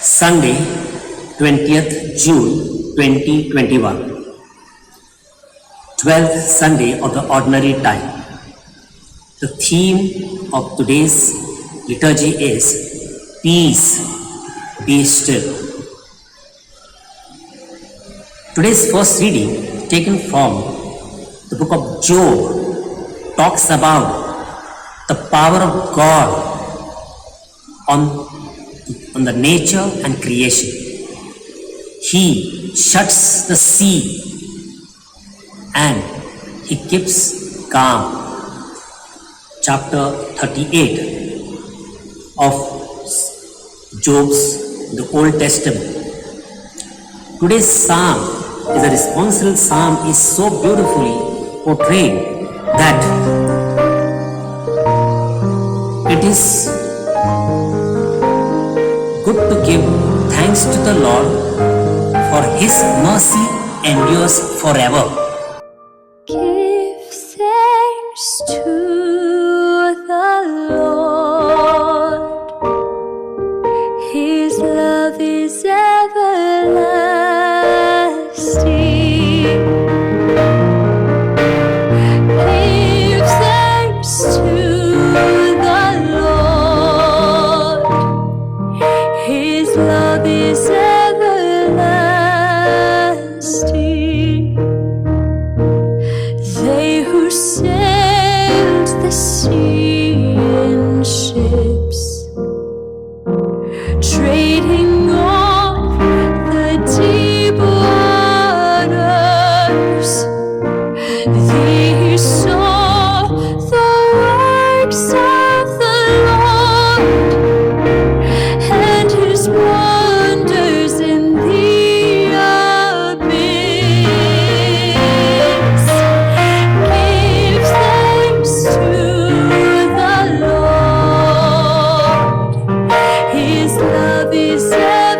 Sunday, 20th June 2021, 12th Sunday of the Ordinary Time. The theme of today's liturgy is Peace, Be Still. Today's first reading, taken from the book of Job, talks about the power of God on the nature and creation. He shuts the sea and he keeps calm. Chapter 38 of Job's the Old Testament. Today's psalm is a responsorial psalm, is so beautifully portrayed that it is good to give thanks to the Lord, for His mercy endures forever. Give thanks to the Lord, His love is everlasting. Give thanks to the Lord, His love is everlasting. They who sailed the sea in ships, trading on the deep waters, they saw the works of the Lord and His wonders in the abyss. Give thanks to the Lord, His love is everlasting.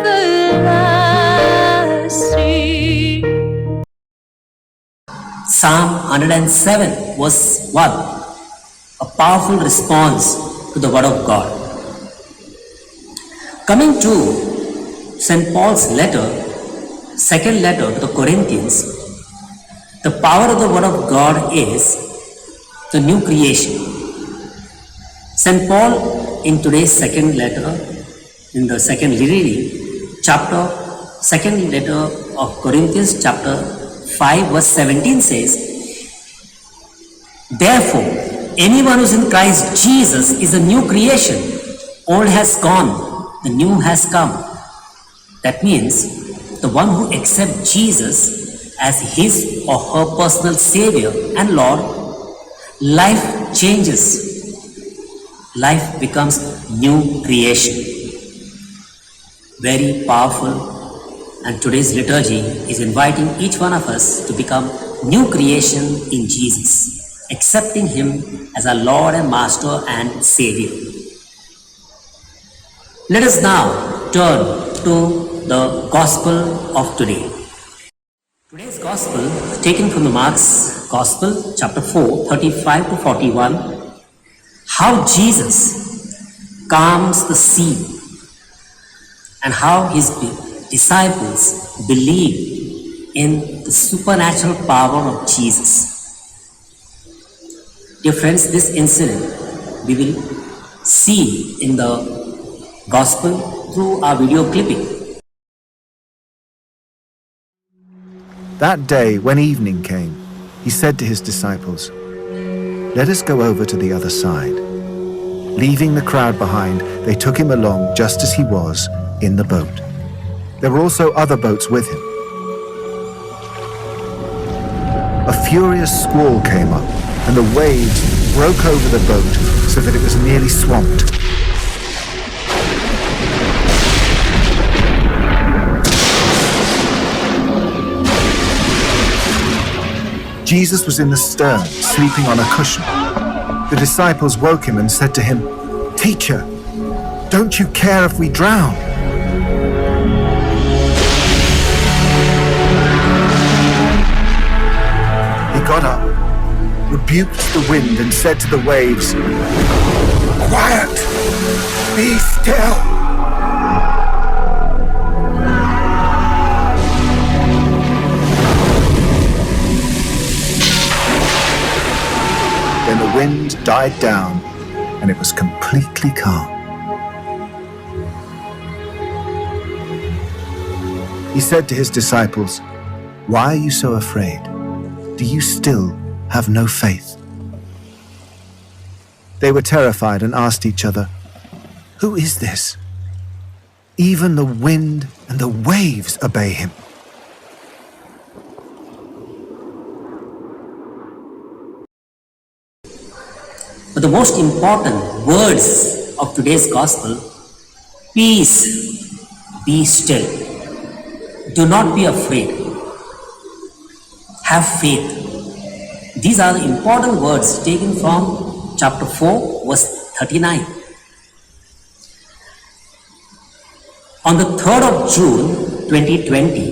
Psalm 107 verse 1, a powerful response to the Word of God. Coming to St. Paul's letter, second letter to the Corinthians, the power of the Word of God is the new creation. St. Paul in today's second letter, in the second reading, second letter of Corinthians chapter 5 verse 17 says, therefore, anyone who is in Christ Jesus is a new creation. Old has gone, the new has come. That means the one who accepts Jesus as his or her personal Savior and Lord, life changes. Life becomes new creation. Very powerful. And today's liturgy is inviting each one of us to become new creation in Jesus, accepting Him as our Lord and Master and Savior. Let us now turn to the Gospel of today. Today's Gospel taken from the Mark's Gospel, chapter 4, 35 to 41, how Jesus calms the sea and how His disciples believe in the supernatural power of Jesus. Dear friends, this incident we will see in the Gospel through our video clipping. That day, when evening came, He said to His disciples, "Let us go over to the other side." Leaving the crowd behind, they took Him along just as He was in the boat. There were also other boats with Him. A furious squall came up, and the waves broke over the boat so that it was nearly swamped. Jesus was in the stern, sleeping on a cushion. The disciples woke Him and said to Him, "Teacher, don't you care if we drown?" He got up, rebuked the wind, and said to the waves, "Quiet! Be still!" the wind died down and it was completely calm. He said to his disciples, "Why are you so afraid? Do you still have no faith?" They were terrified and asked each other, "Who is this? Even the wind and the waves obey him." But the most important words of today's gospel, peace, be still. Do not be afraid. Have faith. These are the important words taken from chapter 4, verse 39. On the 3rd of June 2020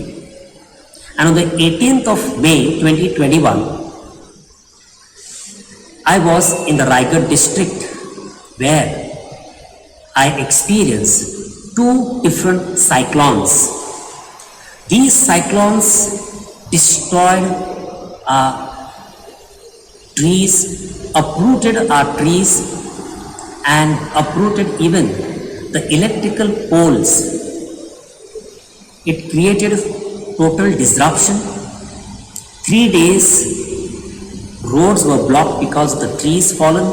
and on the 18th of May 2021, I was in the Raigad district where I experienced two different cyclones. These cyclones destroyed our trees, uprooted our trees, and uprooted even the electrical poles. It created total disruption. 3 days, roads were blocked because the trees fallen.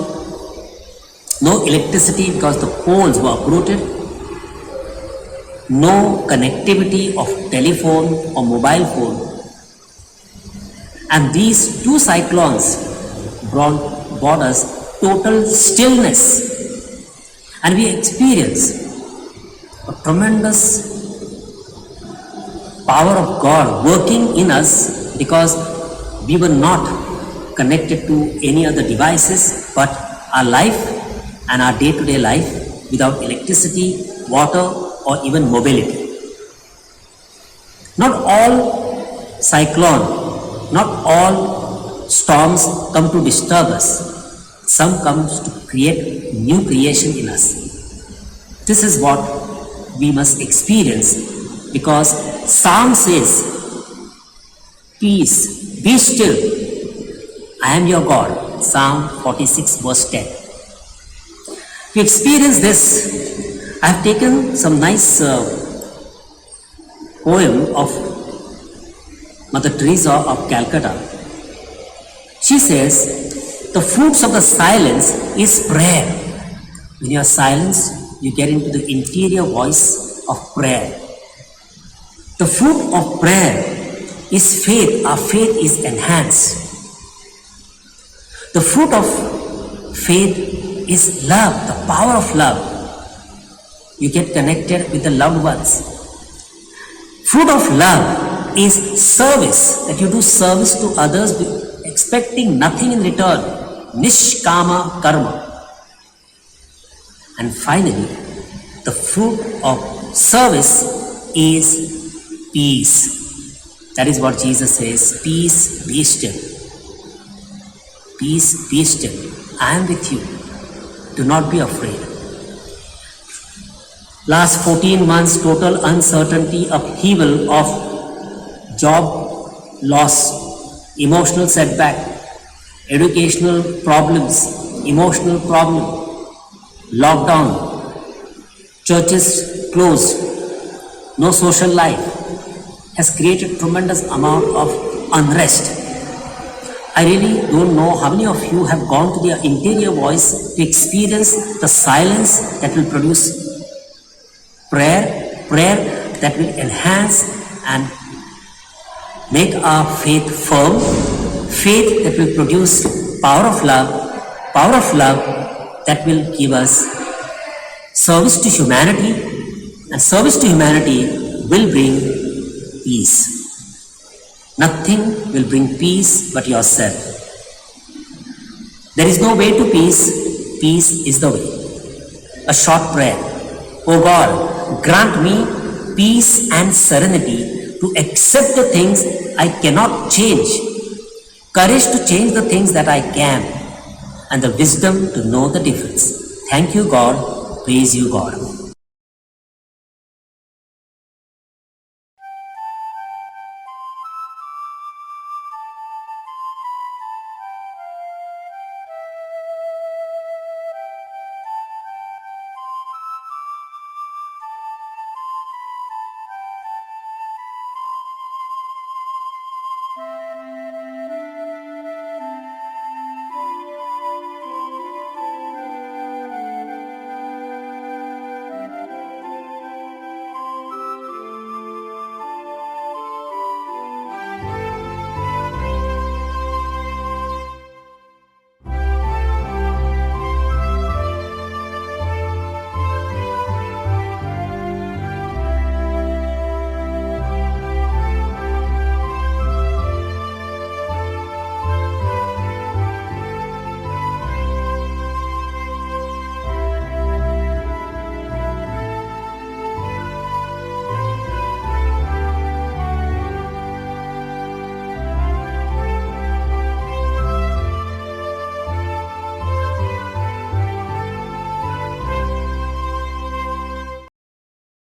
No electricity because the poles were uprooted. No connectivity of telephone or mobile phone. And these two cyclones brought us total stillness. And we experienced a tremendous power of God working in us because we were not connected to any other devices, but our life and our day-to-day life without electricity, water, or even mobility. Not all cyclone, not all storms come to disturb us. Some comes to create new creation in us. This is what we must experience because Psalm says, "Peace, be still. I am your God." Psalm 46 verse 10. To experience this, I have taken some nice poem of Mother Teresa of Calcutta. She says, "The fruits of the silence is prayer." When you are silent, you get into the interior voice of prayer. The fruit of prayer is faith. Our faith is enhanced. The fruit of faith is love, the power of love. You get connected with the loved ones. Fruit of love is service, that you do service to others expecting nothing in return. Nishkama karma. And finally, the fruit of service is peace. That is what Jesus says, "Peace, be still. Peace, be still. I am with you. Do not be afraid." Last 14 months, total uncertainty, upheaval of job loss, emotional setback, educational problems, emotional problem, lockdown, churches closed, no social life, has created tremendous amount of unrest. I really don't know how many of you have gone to their interior voice to experience the silence that will produce prayer that will enhance and make our faith firm, faith that will produce power of love that will give us service to humanity, and service to humanity will bring peace. Nothing will bring peace but yourself. There is no way to peace. Peace is the way. A short prayer. "Oh God, grant me peace and serenity to accept the things I cannot change, courage to change the things that I can, and the wisdom to know the difference. Thank you, God. Praise you, God."